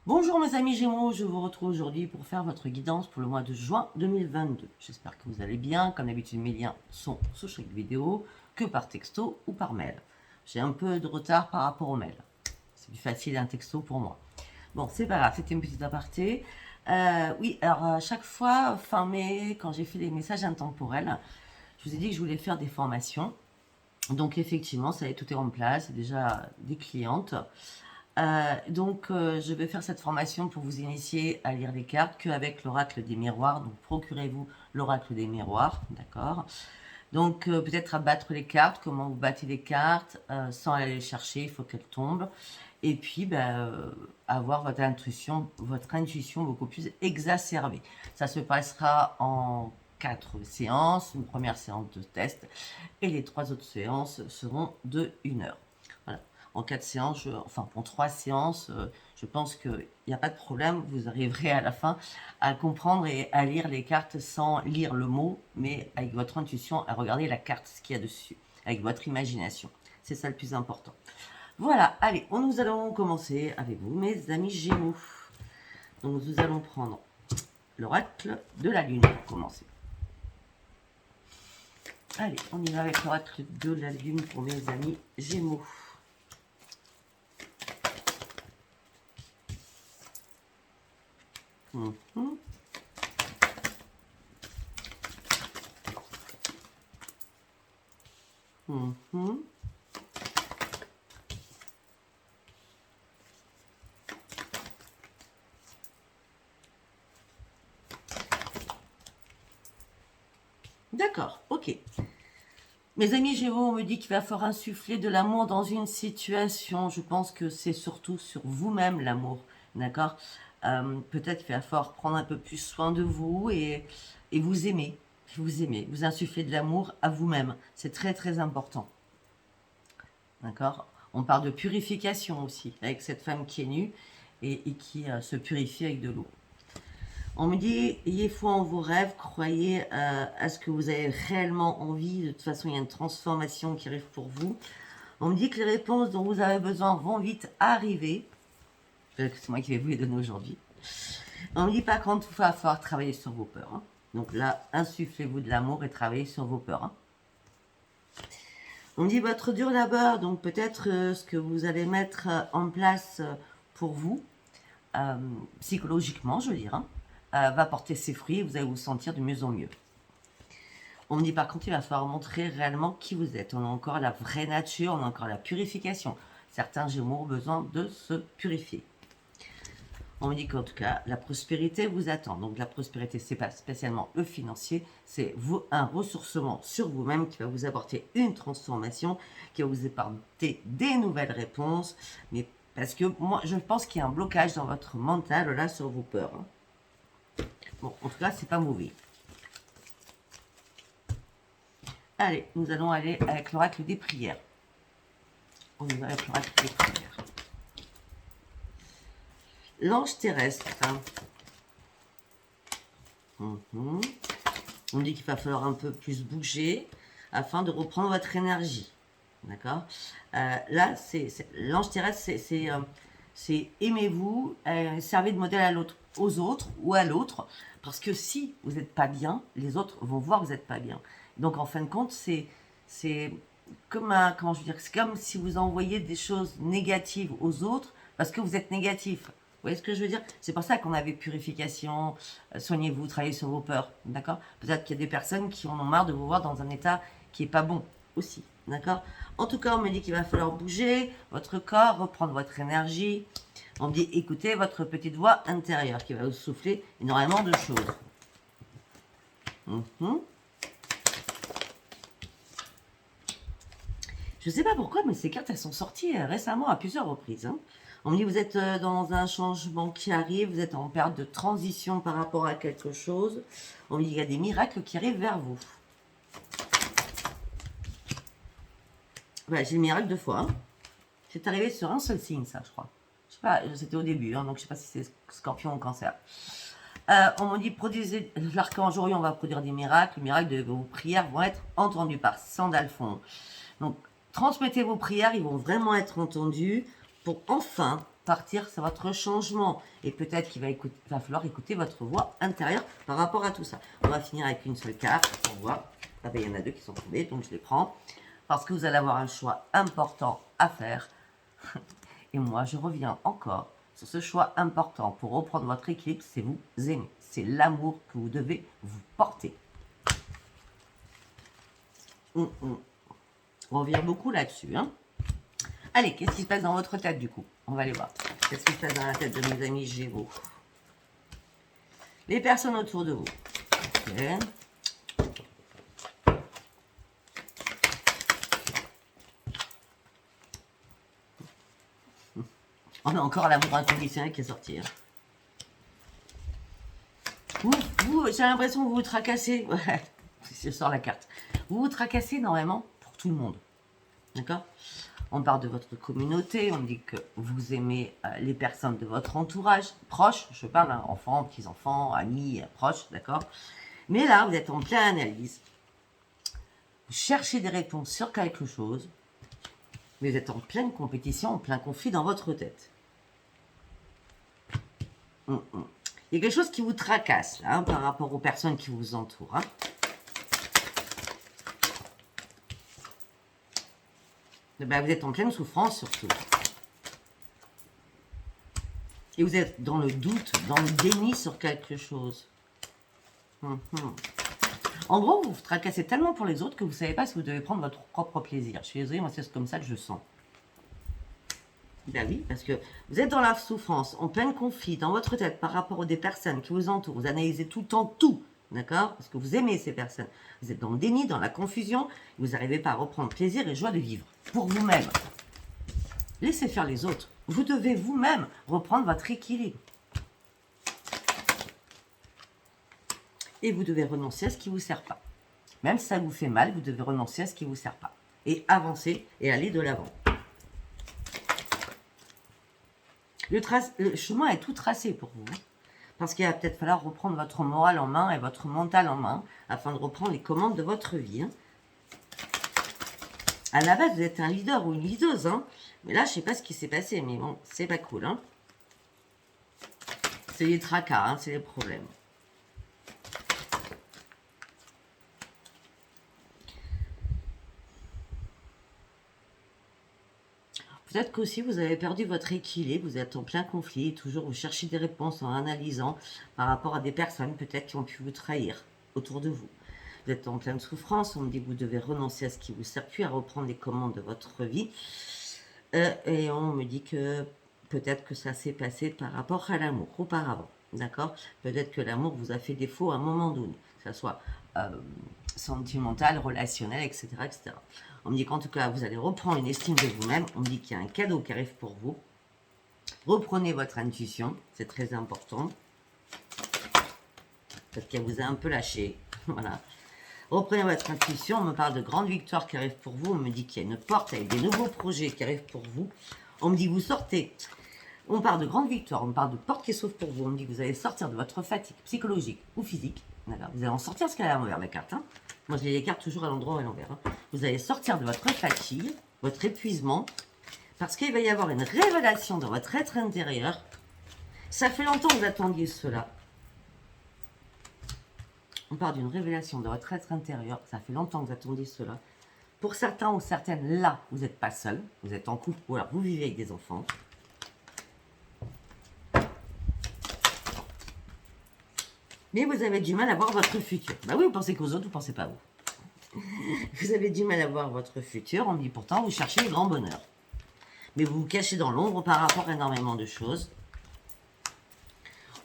Bonjour mes amis Gémeaux, je vous retrouve aujourd'hui pour faire votre guidance pour le mois de juin 2022. J'espère que vous allez bien. Comme d'habitude, mes liens sont sous chaque vidéo, que par texto ou par mail. J'ai un peu de retard par rapport au mail. C'est plus facile un texto pour moi. Bon, c'est pas grave, c'était une petite aparté. Oui, alors à chaque fois, fin mai, quand j'ai fait des messages intemporels, je vous ai dit que je voulais faire des formations. Donc effectivement, ça y est, tout est en place, c'est déjà des clientes. Je vais faire cette formation pour vous initier à lire les cartes qu'avec l'oracle des miroirs. Donc, procurez-vous l'oracle des miroirs, d'accord? Donc, peut-être à battre les cartes, comment vous battez les cartes sans aller les chercher, il faut qu'elles tombent. Et puis, avoir votre intuition beaucoup plus exacerbée. Ça se passera en 4 séances, une première séance de test, et les 3 autres séances seront de 1 heure. Voilà. En 4 séances, enfin en 3 séances, je pense qu'il n'y a pas de problème, vous arriverez à la fin à comprendre et à lire les cartes sans lire le mot, mais avec votre intuition, à regarder la carte, ce qu'il y a dessus, avec votre imagination. C'est ça le plus important. Voilà, allez, nous allons commencer avec vous, mes amis Gémeaux. Donc nous allons prendre l'oracle de la Lune pour commencer. Allez, on y va avec l'oracle de la Lune pour mes amis Gémeaux. Mhm. Mhm. D'accord, ok. Mes amis Gémeaux, on me dit qu'il va falloir insuffler de l'amour dans une situation. Je pense que c'est surtout sur vous-même l'amour, d'accord. Peut-être qu'il va falloir prendre un peu plus soin de vous et vous aimer. Vous insuffler de l'amour à vous-même. C'est très très important. D'accord. On parle de purification aussi, avec cette femme qui est nue et qui se purifie avec de l'eau. On me dit, ayez foi en vos rêves, croyez à ce que vous avez réellement envie. De toute façon, il y a une transformation qui arrive pour vous. On me dit que les réponses dont vous avez besoin vont vite arriver. C'est moi qui vais vous les donner aujourd'hui. On me dit par contre, il va falloir travailler sur vos peurs. Hein. Donc là, insufflez-vous de l'amour et travaillez sur vos peurs. Hein. On me dit votre dur labeur, donc peut-être ce que vous allez mettre en place pour vous, psychologiquement, je veux dire, hein, va porter ses fruits et vous allez vous sentir de mieux en mieux. On me dit par contre, il va falloir montrer réellement qui vous êtes. On a encore la vraie nature, on a encore la purification. Certains Gémeaux ont besoin de se purifier. On me dit qu'en tout cas, la prospérité vous attend. Donc la prospérité, c'est pas spécialement le financier, c'est un ressourcement sur vous-même qui va vous apporter une transformation, qui va vous apporter des nouvelles réponses. Mais parce que moi, je pense qu'il y a un blocage dans votre mental là sur vos peurs. Hein. Bon, en tout cas, c'est pas mauvais. Allez, nous allons aller avec l'oracle des prières. On y va avec l'oracle des prières. L'ange terrestre. On dit qu'il va falloir un peu plus bouger afin de reprendre votre énergie. D'accord. Là, l'ange terrestre, c'est aimez-vous, servez de modèle à l'autre, aux autres ou à l'autre, parce que si vous n'êtes pas bien, les autres vont voir que vous n'êtes pas bien. Donc en fin de compte, c'est comme comment je veux dire, c'est comme si vous envoyez des choses négatives aux autres parce que vous êtes négatif. Vous voyez ce que je veux dire? C'est pour ça qu'on avait purification, soignez-vous, travaillez sur vos peurs, d'accord? Peut-être qu'il y a des personnes qui en ont marre de vous voir dans un état qui est pas bon aussi, d'accord? En tout cas, on me dit qu'il va falloir bouger votre corps, reprendre votre énergie. On me dit écoutez votre petite voix intérieure qui va vous souffler énormément de choses. Je ne sais pas pourquoi, mais ces cartes, elles sont sorties récemment à plusieurs reprises. Hein. On me dit vous êtes dans un changement qui arrive, vous êtes en période de transition par rapport à quelque chose. On me dit qu'il y a des miracles qui arrivent vers vous. Voilà, j'ai le miracle 2 fois. Hein. C'est arrivé sur un seul signe, ça, je crois. Je sais pas, c'était au début, hein, donc je sais pas si c'est Scorpion ou Cancer. On me dit produisez l'archange Orion va produire des miracles. Les miracles de vos prières vont être entendus par Sandalphon. Donc transmettez vos prières, ils vont vraiment être entendus pour enfin partir sur votre changement. Et peut-être qu'il va falloir écouter votre voix intérieure par rapport à tout ça. On va finir avec une seule carte pour voir. Ah ben, il y en a deux qui sont tombés, donc je les prends. Parce que vous allez avoir un choix important à faire. Et moi, je reviens encore sur ce choix important pour reprendre votre équilibre, c'est vous aimer. C'est l'amour que vous devez vous porter. On revient beaucoup là-dessus. Hein. Allez, qu'est-ce qui se passe dans votre tête du coup? On va aller voir. Qu'est-ce qui se passe dans la tête de mes amis Gémeaux? Les personnes autour de vous. Okay. On a encore l'amour inconditionnel qui est sorti. Hein. Vous j'ai l'impression que vous vous tracassez. Ouais, je sors la carte. Vous vous tracassez normalement pour tout le monde. D'accord? On parle de votre communauté, on dit que vous aimez les personnes de votre entourage, proches, je parle, hein, enfants, petits-enfants, amis, proches, d'accord? Mais là, vous êtes en pleine analyse. Vous cherchez des réponses sur quelque chose, mais vous êtes en pleine compétition, en plein conflit dans votre tête. Il y a quelque chose qui vous tracasse là, hein, par rapport aux personnes qui vous entourent. Hein. Ben, vous êtes en pleine souffrance surtout. Et vous êtes dans le doute, dans le déni sur quelque chose. En gros, vous vous tracassez tellement pour les autres que vous ne savez pas si vous devez prendre votre propre plaisir. Je suis désolée, moi c'est comme ça que je sens. Ben oui, parce que vous êtes dans la souffrance, en plein conflit, dans votre tête par rapport aux des personnes qui vous entourent. Vous analysez tout le temps tout, d'accord? Parce que vous aimez ces personnes. Vous êtes dans le déni, dans la confusion. Vous n'arrivez pas à reprendre plaisir et joie de vivre. Pour vous-même. Laissez faire les autres. Vous devez vous-même reprendre votre équilibre. Et vous devez renoncer à ce qui ne vous sert pas. Même si ça vous fait mal, vous devez renoncer à ce qui ne vous sert pas. Et avancer et aller de l'avant. Le chemin est tout tracé pour vous. Parce qu'il va peut-être falloir reprendre votre morale en main et votre mental en main afin de reprendre les commandes de votre vie. Hein. À la base, vous êtes un leader ou une leaduse. Hein. Mais là, je ne sais pas ce qui s'est passé. Mais bon, c'est pas cool. Hein. C'est les tracas, hein, c'est les problèmes. Peut-être qu'aussi vous avez perdu votre équilibre, vous êtes en plein conflit, toujours vous cherchez des réponses en analysant par rapport à des personnes peut-être qui ont pu vous trahir autour de vous. Vous êtes en pleine souffrance, on me dit que vous devez renoncer à ce qui vous sert plus, à reprendre les commandes de votre vie. Et on me dit que peut-être que ça s'est passé par rapport à l'amour auparavant, d'accord? Peut-être que l'amour vous a fait défaut à un moment donné, que ce soit sentimental, relationnel, etc., etc. On me dit qu'en tout cas, vous allez reprendre une estime de vous-même. On me dit qu'il y a un cadeau qui arrive pour vous. Reprenez votre intuition, c'est très important. Parce qu'elle vous a un peu lâché. Voilà. Reprenez votre intuition. On me parle de grandes victoires qui arrivent pour vous. On me dit qu'il y a une porte avec des nouveaux projets qui arrivent pour vous. On me dit que vous sortez. On parle de grandes victoires. On me parle de portes qui s'ouvrent pour vous. On me dit que vous allez sortir de votre fatigue psychologique ou physique. Vous allez en sortir ce qu'elle est à l'envers, la carte. Hein. Moi, je les cartes toujours à l'endroit ou à l'envers. Hein. Vous allez sortir de votre fatigue, votre épuisement, parce qu'il va y avoir une révélation dans votre être intérieur. Ça fait longtemps que vous attendiez cela. On parle d'une révélation dans votre être intérieur. Ça fait longtemps que vous attendiez cela. Pour certains ou certaines, là, vous n'êtes pas seul. Vous êtes en couple ou alors vous vivez avec des enfants. Mais vous avez du mal à voir votre futur. Bah oui, vous pensez qu'aux autres, vous ne pensez pas à vous. Vous avez du mal à voir votre futur. On me dit pourtant, vous cherchez le grand bonheur. Mais vous vous cachez dans l'ombre par rapport à énormément de choses.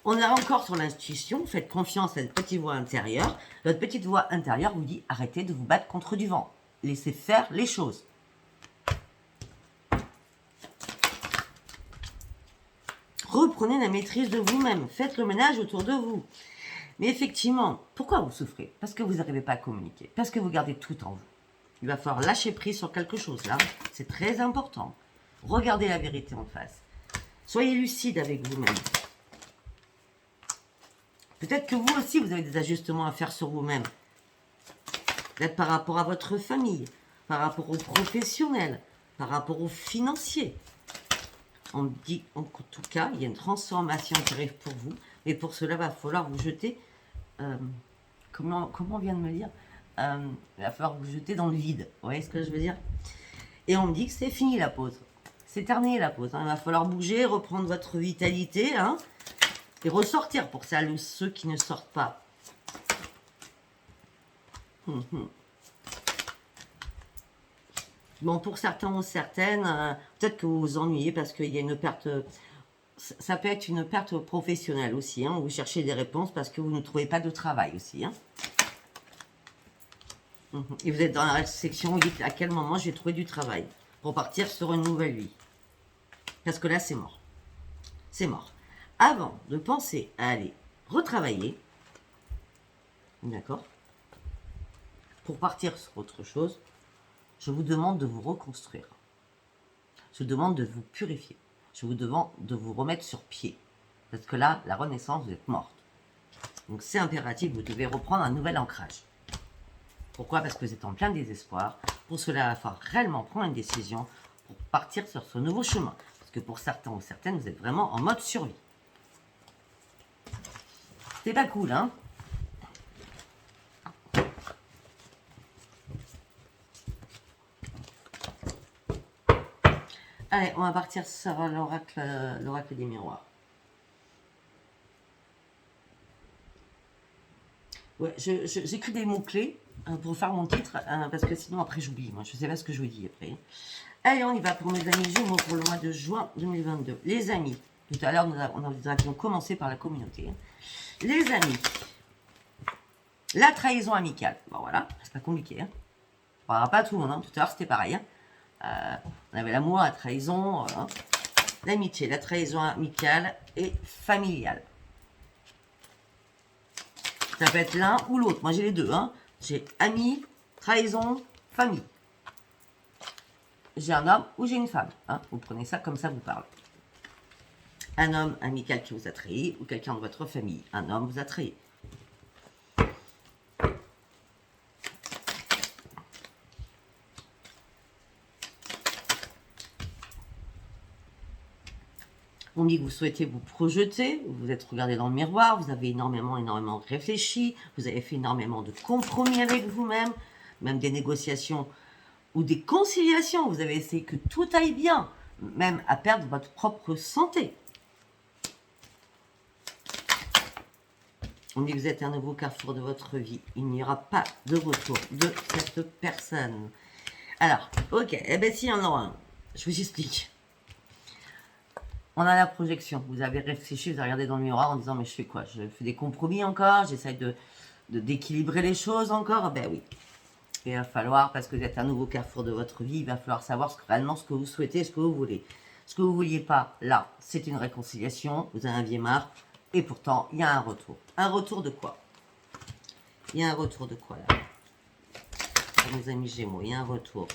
On est encore sur l'intuition. Faites confiance à cette petite voix intérieure. Votre petite voix intérieure vous dit arrêtez de vous battre contre du vent. Laissez faire les choses. Reprenez la maîtrise de vous-même. Faites le ménage autour de vous. Mais effectivement, pourquoi vous souffrez? Parce que vous n'arrivez pas à communiquer. Parce que vous gardez tout en vous. Il va falloir lâcher prise sur quelque chose là. C'est très important. Regardez la vérité en face. Soyez lucide avec vous-même. Peut-être que vous aussi, vous avez des ajustements à faire sur vous-même. Peut-être par rapport à votre famille, par rapport aux professionnels, par rapport aux financiers. On me dit en tout cas, il y a une transformation qui arrive pour vous. Mais pour cela, il va falloir vous jeter... comment on vient de me dire il va falloir vous jeter dans le vide. Vous voyez ce que je veux dire? Et on me dit que c'est fini la pause. C'est terminé la pause. Hein. Il va falloir bouger, reprendre votre vitalité. Hein, et ressortir pour ça, ceux qui ne sortent pas. Bon, pour certains ou certaines, peut-être que vous vous ennuyez parce qu'il y a une perte... Ça peut être une perte professionnelle aussi. Hein, vous cherchez des réponses parce que vous ne trouvez pas de travail aussi. Hein. Et vous êtes dans la section où vous dites à quel moment je vais trouver du travail pour partir sur une nouvelle vie. Parce que là, c'est mort. C'est mort. Avant de penser à aller retravailler, d'accord, pour partir sur autre chose, je vous demande de vous reconstruire. Je vous demande de vous purifier. Je vous demande de vous remettre sur pied. Parce que là, la renaissance, vous êtes morte. Donc c'est impératif, vous devez reprendre un nouvel ancrage. Pourquoi? Parce que vous êtes en plein désespoir. Pour cela, il va falloir réellement prendre une décision pour partir sur ce nouveau chemin. Parce que pour certains ou certaines, vous êtes vraiment en mode survie. C'est pas cool, hein? Allez, on va partir sur l'oracle des miroirs. Ouais, j'écris des mots-clés pour faire mon titre, parce que sinon après j'oublie. Moi, je sais pas ce que je vous dis après. Allez, on y va pour mes amis Gémeaux pour le mois de juin 2022. Les amis, tout à l'heure, nous avions commencé par la communauté. Les amis, la trahison amicale. Bon, voilà, c'est pas compliqué. Hein. On parlera pas à tout le monde. Hein. Tout à l'heure, c'était pareil. Hein. On avait l'amour, la trahison, l'amitié, la trahison amicale et familiale. Ça peut être l'un ou l'autre. Moi, j'ai les deux. Hein. J'ai ami, trahison, famille. J'ai un homme ou j'ai une femme. Hein. Vous prenez ça comme ça vous parle. Un homme amical qui vous a trahi ou quelqu'un de votre famille. Un homme vous a trahi. On dit que vous souhaitez vous projeter, vous êtes regardé dans le miroir, vous avez énormément réfléchi, vous avez fait énormément de compromis avec vous-même, même des négociations ou des conciliations. Vous avez essayé que tout aille bien, même à perdre votre propre santé. On dit que vous êtes un nouveau carrefour de votre vie. Il n'y aura pas de retour de cette personne. Alors, ok, eh bien si, il y en aura un. Je vous explique. On a la projection. Vous avez réfléchi, vous avez regardé dans le miroir en disant mais je fais quoi? Je fais des compromis encore? J'essaie d'équilibrer les choses encore? Ben oui. Il va falloir, parce que vous êtes un nouveau carrefour de votre vie, il va falloir savoir réellement ce que vous souhaitez, ce que vous voulez. Ce que vous ne vouliez pas, là, c'est une réconciliation, vous en aviez marre, et pourtant, il y a un retour. Un retour de quoi? Il y a un retour de quoi, là? Mes amis Gémeaux, il y a un retour.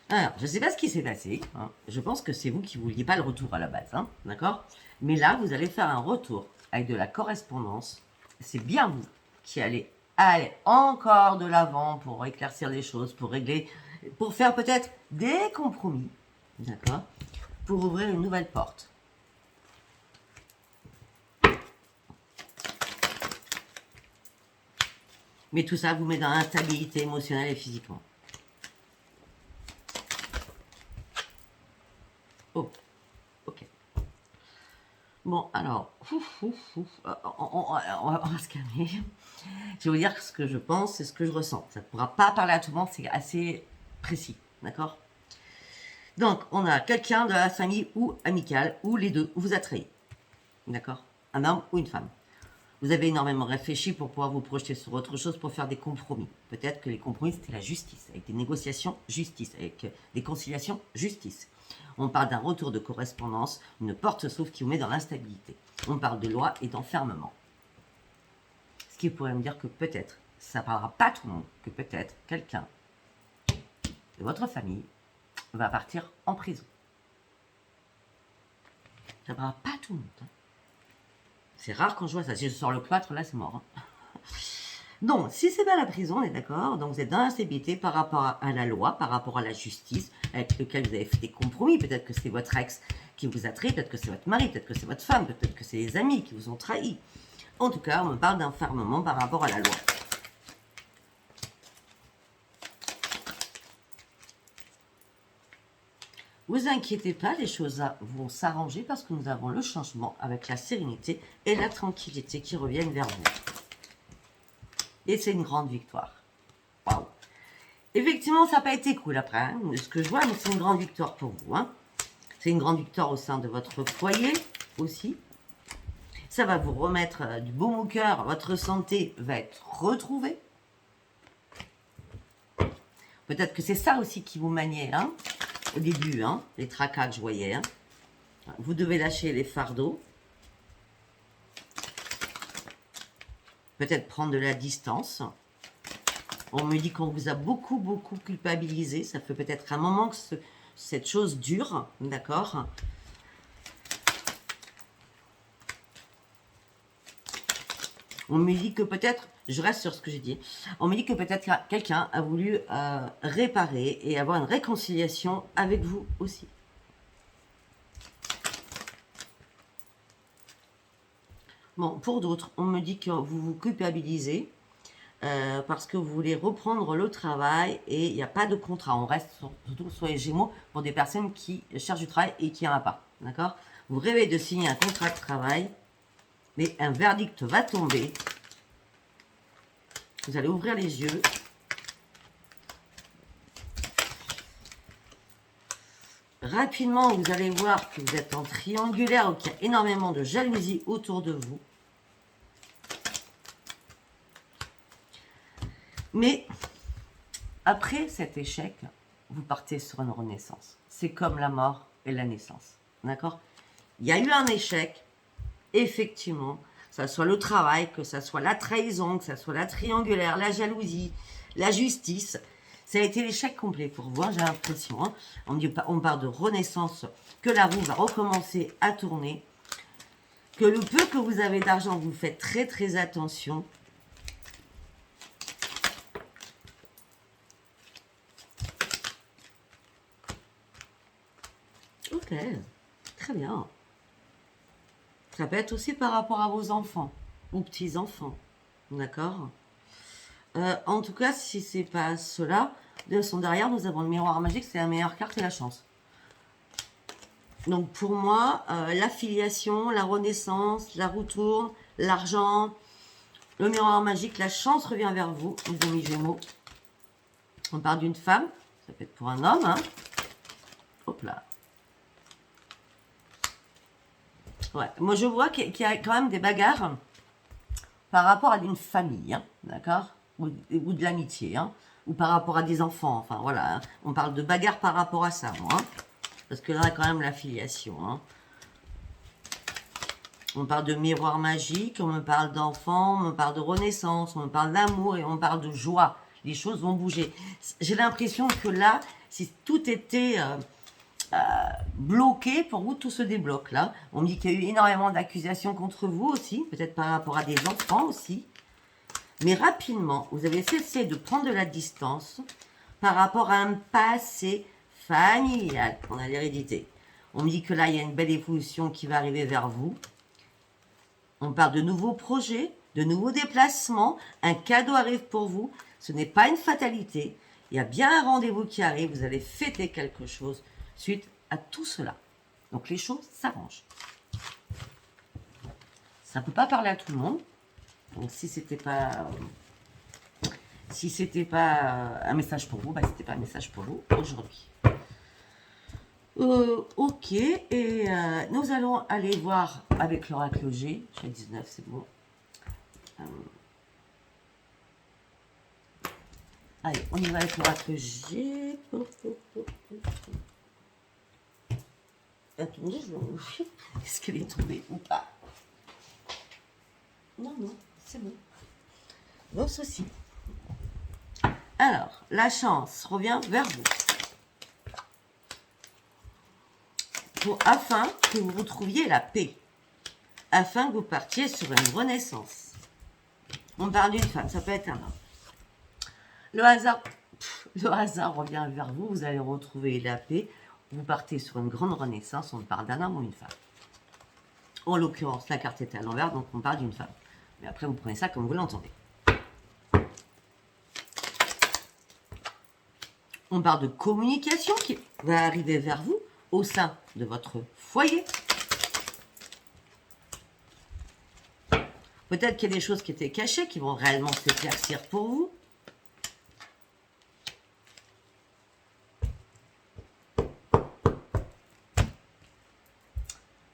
Alors, je ne sais pas ce qui s'est passé. Hein. Je pense que c'est vous qui ne vouliez pas le retour à la base. Hein, d'accord? Mais là, vous allez faire un retour avec de la correspondance. C'est bien vous qui allez aller encore de l'avant pour éclaircir les choses, pour régler, pour faire peut-être des compromis. D'accord? Pour ouvrir une nouvelle porte. Mais tout ça vous met dans l'instabilité émotionnelle et physiquement. Oh, ok. Bon, alors, on va se calmer. Je vais vous dire ce que je pense et ce que je ressens. Ça ne pourra pas parler à tout le monde, c'est assez précis, d'accord? Donc, on a quelqu'un de la famille ou amicale, ou les deux, vous a trahi, d'accord? Un homme ou une femme. Vous avez énormément réfléchi pour pouvoir vous projeter sur autre chose, pour faire des compromis. Peut-être que les compromis, c'était la justice, avec des négociations, justice, avec des conciliations, justice. On parle d'un retour de correspondance, une porte s'ouvre qui vous met dans l'instabilité. On parle de loi et d'enfermement. Ce qui pourrait me dire que peut-être, ça ne parlera pas tout le monde, que peut-être quelqu'un de votre famille va partir en prison. Ça ne parlera pas tout le monde. Hein. C'est rare quand je vois ça. Si je sors le cloître, là, c'est mort. Hein. Donc, si c'est pas la prison, on est d'accord. Donc, vous êtes dans l'instabilité par rapport à la loi, par rapport à la justice, avec lequel vous avez fait des compromis. Peut-être que c'est votre ex qui vous a trahi, peut-être que c'est votre mari, peut-être que c'est votre femme, peut-être que c'est les amis qui vous ont trahi. En tout cas, on me parle d'enfermement par rapport à la loi. Vous inquiétez pas, les choses vont s'arranger parce que nous avons le changement avec la sérénité et la tranquillité qui reviennent vers vous. Et c'est une grande victoire. Waouh! Effectivement, ça n'a pas été cool après, hein, ce que je vois, mais c'est une grande victoire pour vous. Hein. C'est une grande victoire au sein de votre foyer aussi. Ça va vous remettre du baume au cœur, votre santé va être retrouvée. Peut-être que c'est ça aussi qui vous maniait, hein, au début, hein, les tracas que je voyais. Hein. Vous devez lâcher les fardeaux. Peut-être prendre de la distance. On me dit qu'on vous a beaucoup culpabilisé. Ça fait peut-être un moment que cette chose dure, d'accord? On me dit que peut-être, je reste sur ce que j'ai dit, on me dit que peut-être quelqu'un a voulu réparer et avoir une réconciliation avec vous aussi. Bon, pour d'autres, on me dit que vous vous culpabilisez parce que vous voulez reprendre le travail et il n'y a pas de contrat. On reste surtout sur les Gémeaux pour des personnes qui cherchent du travail et qui n'en ont pas. D'accord? Vous rêvez de signer un contrat de travail, mais un verdict va tomber. Vous allez ouvrir les yeux. Rapidement, vous allez voir que vous êtes en triangulaire ou qu'il y a énormément de jalousie autour de vous. Mais après cet échec, vous partez sur une renaissance. C'est comme la mort et la naissance. D'accord? Il y a eu un échec, effectivement, que ce soit le travail, que ce soit la trahison, que ce soit la triangulaire, la jalousie, la justice. Ça a été l'échec complet pour vous, j'ai l'impression. Hein. On parle de renaissance, que la roue va recommencer à tourner, que le peu que vous avez d'argent, vous faites très attention. Ok, très bien. Ça peut être aussi par rapport à vos enfants ou petits-enfants, d'accord? En tout cas, si c'est pas cela, de son derrière, nous avons le miroir magique, c'est la meilleure carte et la chance. Donc pour moi, l'affiliation, la renaissance, la roue tourne, l'argent, le miroir magique, la chance revient vers vous, les amis Gémeaux. On parle d'une femme, ça peut être pour un homme, hein. Hop là. Ouais, moi je vois qu'il y a quand même des bagarres par rapport à une famille, hein, d'accord, ou de l'amitié, hein, ou par rapport à des enfants, enfin voilà, hein. On parle de bagarre par rapport à ça, moi, hein, parce que là, on a quand même l'affiliation. Hein. On parle de miroir magique, on me parle d'enfants, on me parle de renaissance, on me parle d'amour et on me parle de joie. Les choses vont bouger. J'ai l'impression que là, si tout était bloqué, pour vous, tout se débloque là. On me dit qu'il y a eu énormément d'accusations contre vous aussi, peut-être par rapport à des enfants aussi. Mais rapidement, vous avez cessé de prendre de la distance par rapport à un passé familial. On a l'hérédité. On me dit que là, il y a une belle évolution qui va arriver vers vous. On parle de nouveaux projets, de nouveaux déplacements. Un cadeau arrive pour vous. Ce n'est pas une fatalité. Il y a bien un rendez-vous qui arrive. Vous allez fêter quelque chose suite à tout cela. Donc les choses s'arrangent. Ça ne peut pas parler à tout le monde. Donc si c'était pas un message pour vous, c'était pas un message pour vous aujourd'hui. Ok, et nous allons aller voir avec l'oracle G. J'ai 19, c'est bon. Allez, on y va avec l'oracle G. Attendez, je vais vérifier. Est-ce qu'elle est tombée ou pas? Non, c'est bon. Bon souci. Alors, la chance revient vers vous. Afin que vous retrouviez la paix. Afin que vous partiez sur une renaissance. On parle d'une femme, ça peut être un homme. Le hasard revient vers vous, vous allez retrouver la paix, vous partez sur une grande renaissance, on parle d'un homme ou une femme. En l'occurrence, la carte est à l'envers, donc on parle d'une femme. Mais après, vous prenez ça comme vous l'entendez. On parle de communication qui va arriver vers vous au sein de votre foyer. Peut-être qu'il y a des choses qui étaient cachées, qui vont réellement s'éclaircir pour vous.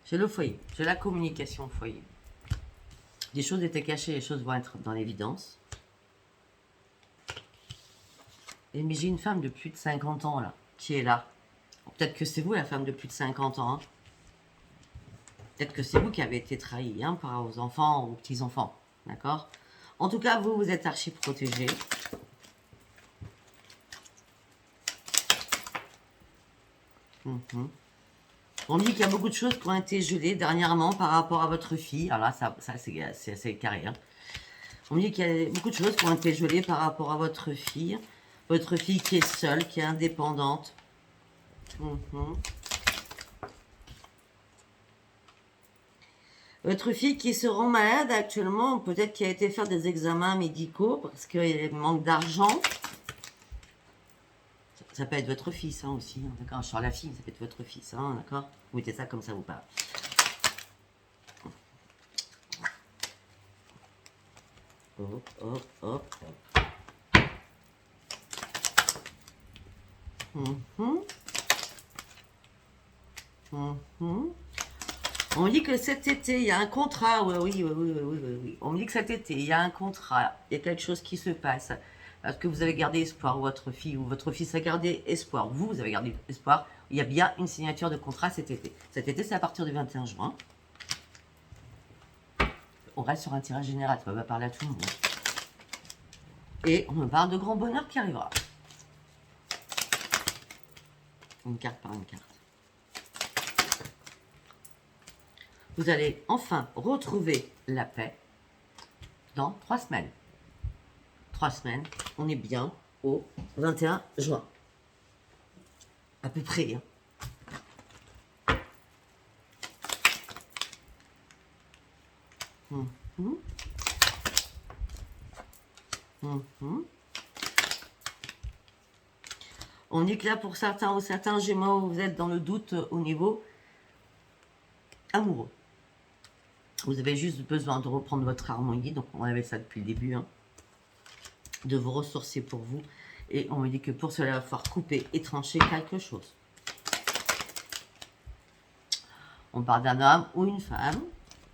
J'ai le foyer, j'ai la communication au foyer. Des choses étaient cachées, les choses vont être dans l'évidence. Et mais j'ai une femme de plus de 50 ans là, qui est là. Peut-être que c'est vous la femme de plus de 50 ans. Hein. Peut-être que c'est vous qui avez été trahi par aux enfants ou aux petits-enfants. D'accord? En tout cas, vous êtes archi protégé. On me dit qu'il y a beaucoup de choses qui ont été gelées dernièrement par rapport à votre fille. Alors là, ça c'est assez carré. Hein. On me dit qu'il y a beaucoup de choses qui ont été gelées par rapport à votre fille. Votre fille qui est seule, qui est indépendante. Votre fille qui se rend malade actuellement, peut-être qu'elle a été faire des examens médicaux parce qu'il manque d'argent. Ça peut être votre fils aussi, hein, d'accord. Sur la fille, ça peut être votre fils, hein, d'accord. Vous mettez ça comme ça vous parle. Hop, hop, hop, hop. On me dit que cet été, il y a un contrat. Oui. On me dit que cet été, il y a un contrat. Il y a quelque chose qui se passe. Parce que vous avez gardé espoir, votre fille ou votre fils a gardé espoir. Vous avez gardé espoir. Il y a bien une signature de contrat cet été. Cet été, c'est à partir du 21 juin. On reste sur un tirage général. Ça va pas parler à tout le monde. Et on me parle de grand bonheur qui arrivera. Une carte par une carte. Vous allez enfin retrouver la paix dans 3 semaines. 3 semaines, on est bien au 21 juin. À peu près. On dit que là, pour certains ou certains Gémeaux, vous êtes dans le doute au niveau amoureux. Vous avez juste besoin de reprendre votre harmonie. Donc, on avait ça depuis le début. De vous ressourcer pour vous. Et on me dit que pour cela, il va falloir couper et trancher quelque chose. On parle d'un homme ou une femme.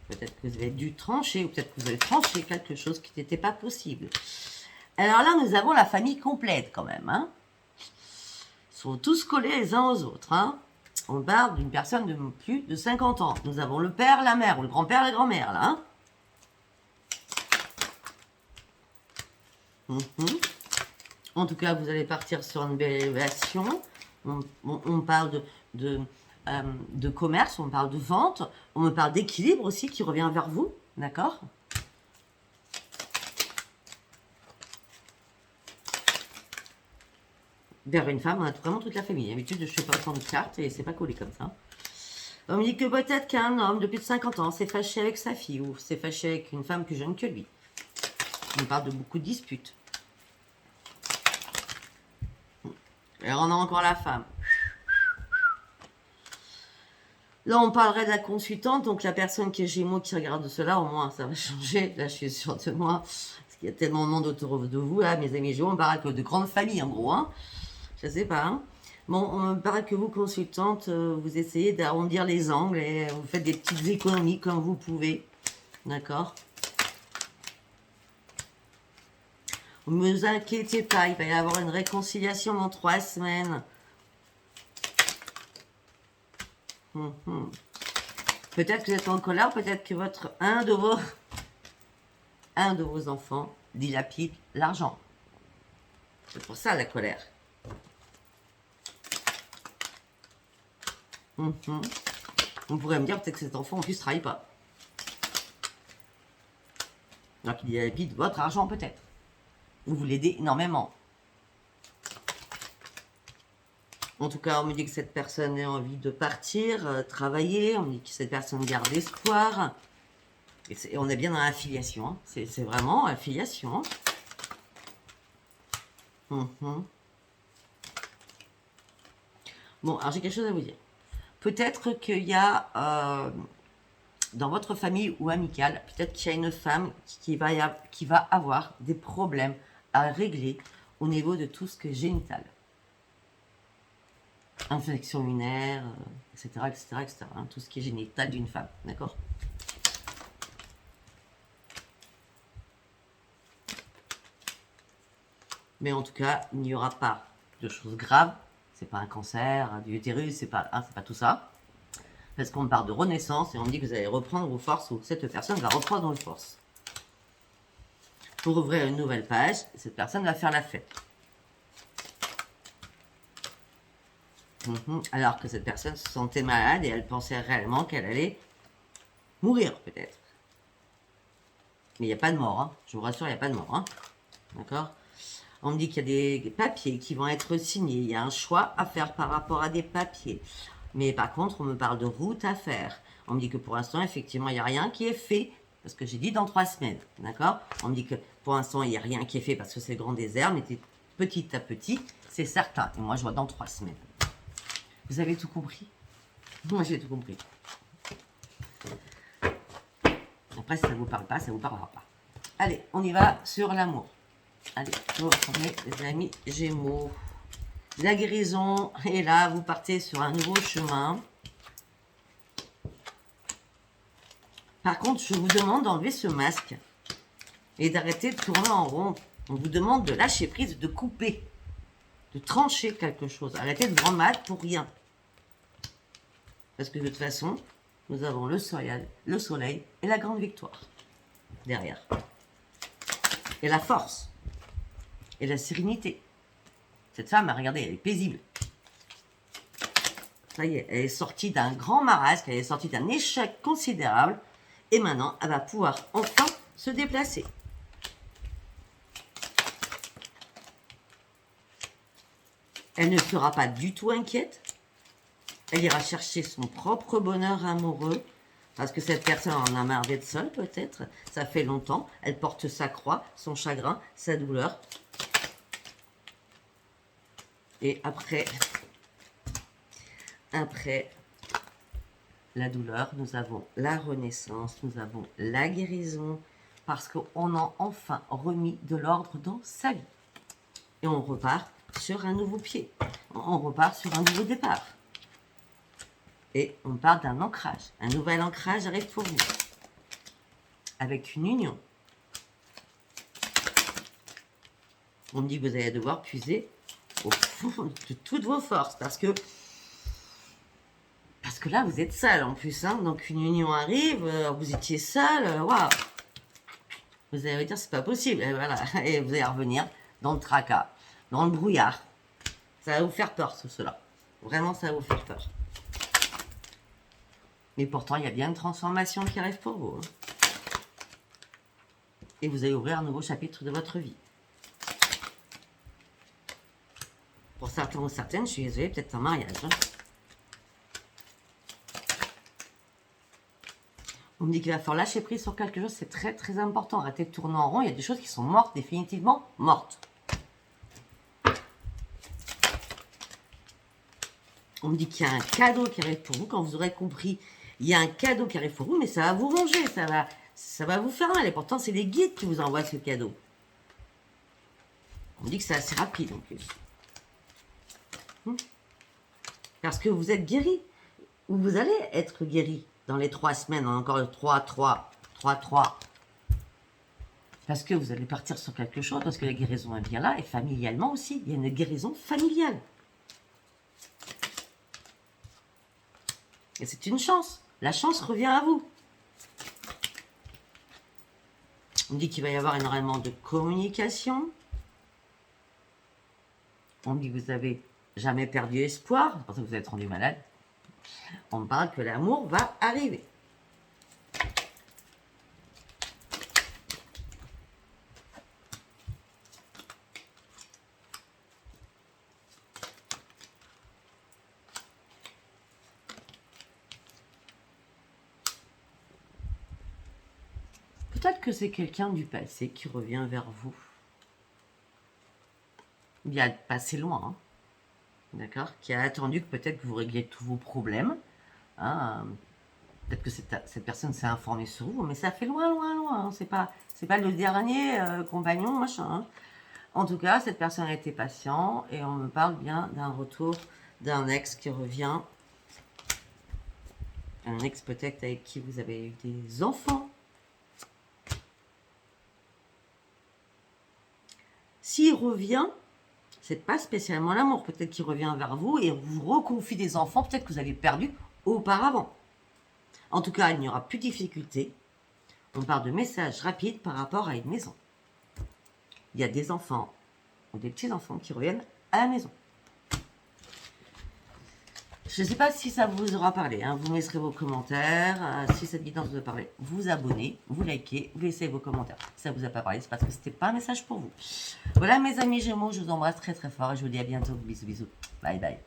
Peut-être que vous avez dû trancher ou peut-être que vous avez tranché quelque chose qui n'était pas possible. Alors là, nous avons la famille complète quand même. Ils sont tous collés les uns aux autres. On parle d'une personne de plus de 50 ans. Nous avons le père, la mère, ou le grand-père, la grand-mère, là. En tout cas, vous allez partir sur une belle élévation. On parle de commerce, on parle de vente. On me parle d'équilibre aussi qui revient vers vous. D'accord ? Vers une femme, on a vraiment toute la famille. D'habitude, je ne fais pas autant de cartes et c'est pas collé comme ça. On me dit que peut-être qu'un homme de plus de 50 ans s'est fâché avec sa fille ou s'est fâché avec une femme plus jeune que lui. On parle de beaucoup de disputes. Alors on a encore la femme. Là, on parlerait de la consultante, donc la personne qui est Gémeaux qui regarde cela, au moins ça va changer. Là, je suis sûre de moi, parce qu'il y a tellement de monde autour de vous, là, mes amis Gémeaux, on parle que de grandes familles en gros. Je sais pas. Bon, on me parle que vous, consultante, vous essayez d'arrondir les angles et vous faites des petites économies comme vous pouvez. D'accord ? Ne vous inquiétez pas, il va y avoir une réconciliation dans 3 semaines. Peut-être que vous êtes en colère, peut-être que un de vos enfants dilapide l'argent. C'est pour ça la colère. On pourrait me dire peut-être que cet enfant en plus ne trahit pas. Alors qu'il dilapide votre argent peut-être. Ou vous l'aidez énormément. En tout cas, on me dit que cette personne a envie de partir, travailler. On me dit que cette personne garde espoir. Et on est bien dans l'affiliation. Hein. C'est vraiment affiliation. Bon, alors j'ai quelque chose à vous dire. Peut-être qu'il y a dans votre famille ou amicale, peut-être qu'il y a une femme qui va avoir des problèmes à régler au niveau de tout ce que génital. Infection urinaire, etc., etc., etc. Hein, tout ce qui est génital d'une femme, d'accord? Mais en tout cas, il n'y aura pas de choses graves. C'est pas un cancer du utérus, c'est pas tout ça. Parce qu'on me parle de renaissance et on me dit que vous allez reprendre vos forces ou cette personne va reprendre vos forces. Pour ouvrir une nouvelle page, cette personne va faire la fête. Alors que cette personne se sentait malade et elle pensait réellement qu'elle allait mourir peut-être. Mais il n'y a pas de mort, hein. Je vous rassure, il n'y a pas de mort. Hein. D'accord? On me dit qu'il y a des papiers qui vont être signés. Il y a un choix à faire par rapport à des papiers. Mais par contre, on me parle de route à faire. On me dit que pour l'instant, effectivement, il n'y a rien qui est fait. Parce que j'ai dit dans 3 semaines. D'accord? On me dit que pour l'instant, il n'y a rien qui est fait parce que c'est le grand désert. Mais petit à petit, c'est certain. Et moi, je vois dans 3 semaines. Vous avez tout compris? Moi, j'ai tout compris. Après, si ça ne vous parle pas, ça ne vous parlera pas. Allez, on y va sur l'amour. Allez, vous retournez, les amis Gémeaux. La guérison, et là, vous partez sur un nouveau chemin. Par contre, je vous demande d'enlever ce masque et d'arrêter de tourner en rond. On vous demande de lâcher prise, de couper, de trancher quelque chose. Arrêtez de vous mal pour rien. Parce que de toute façon, nous avons le soleil et la grande victoire derrière. Et la force. Et la sérénité. Cette femme, regardez, elle est paisible. Ça y est, elle est sortie d'un grand marasme, elle est sortie d'un échec considérable. Et maintenant, elle va pouvoir enfin se déplacer. Elle ne sera pas du tout inquiète. Elle ira chercher son propre bonheur amoureux. Parce que cette personne en a marre d'être seule, peut-être. Ça fait longtemps. Elle porte sa croix, son chagrin, sa douleur. Et après la douleur, nous avons la renaissance, nous avons la guérison, parce qu'on a enfin remis de l'ordre dans sa vie. Et on repart sur un nouveau pied. On repart sur un nouveau départ. Et on parle d'un ancrage. Un nouvel ancrage arrive pour vous. Avec une union. On me dit que vous allez devoir puiser au fond de toutes vos forces. Parce que là, vous êtes seul en plus. Hein, donc une union arrive, vous étiez seul. Waouh. Vous allez dire, c'est pas possible. Et voilà. Et vous allez revenir dans le tracas, dans le brouillard. Ça va vous faire peur, tout cela. Vraiment, ça va vous faire peur. Mais pourtant, il y a bien une transformation qui arrive pour vous. Hein. Et vous allez ouvrir un nouveau chapitre de votre vie. Pour certains ou certaines, je suis désolée, peut-être un mariage. Hein. On me dit qu'il va falloir lâcher prise sur quelque chose, c'est très très important. Arrêtez de tourner en rond, il y a des choses qui sont mortes, définitivement mortes. On me dit qu'il y a un cadeau qui arrive pour vous, quand vous aurez compris, il y a un cadeau qui arrive pour vous, mais ça va vous ronger, ça va vous faire mal. Et pourtant, c'est les guides qui vous envoient ce cadeau. On me dit que c'est assez rapide en plus. Parce que vous êtes guéri, ou vous allez être guéri dans les 3 semaines, encore le 3. Parce que vous allez partir sur quelque chose, parce que la guérison est bien là, et familialement aussi, il y a une guérison familiale. Et c'est une chance. La chance revient à vous. On me dit qu'il va y avoir énormément de communication. On me dit que vous n'avez jamais perdu espoir. C'est pour ça que vous êtes rendu malade. On me parle que l'amour va arriver. peut-être que c'est quelqu'un du passé qui revient vers vous. Il y a le passé loin, hein, d'accord, qui a attendu que peut-être que vous régliez tous vos problèmes. Hein, peut-être que cette personne s'est informée sur vous, mais ça fait loin, loin, loin. Hein. C'est pas le dernier compagnon, machin. Hein. En tout cas, cette personne a été patient et on me parle bien d'un retour d'un ex qui revient. Un ex peut-être avec qui vous avez eu des enfants. S'il revient, c'est pas spécialement l'amour. Peut-être qu'il revient vers vous et vous reconfie des enfants, peut-être que vous avez perdu auparavant. En tout cas, il n'y aura plus de difficulté. On parle de messages rapides par rapport à une maison. Il y a des enfants ou des petits-enfants qui reviennent à la maison. Je ne sais pas si ça vous aura parlé. Hein. Vous laisserez vos commentaires. Si cette vidéo vous a parlé, vous abonnez, vous likez, vous laissez vos commentaires. Si ça vous a pas parlé, c'est parce que c'était pas un message pour vous. Voilà mes amis Gémeaux, je vous embrasse très très fort et je vous dis à bientôt. Bisous bisous. Bye bye.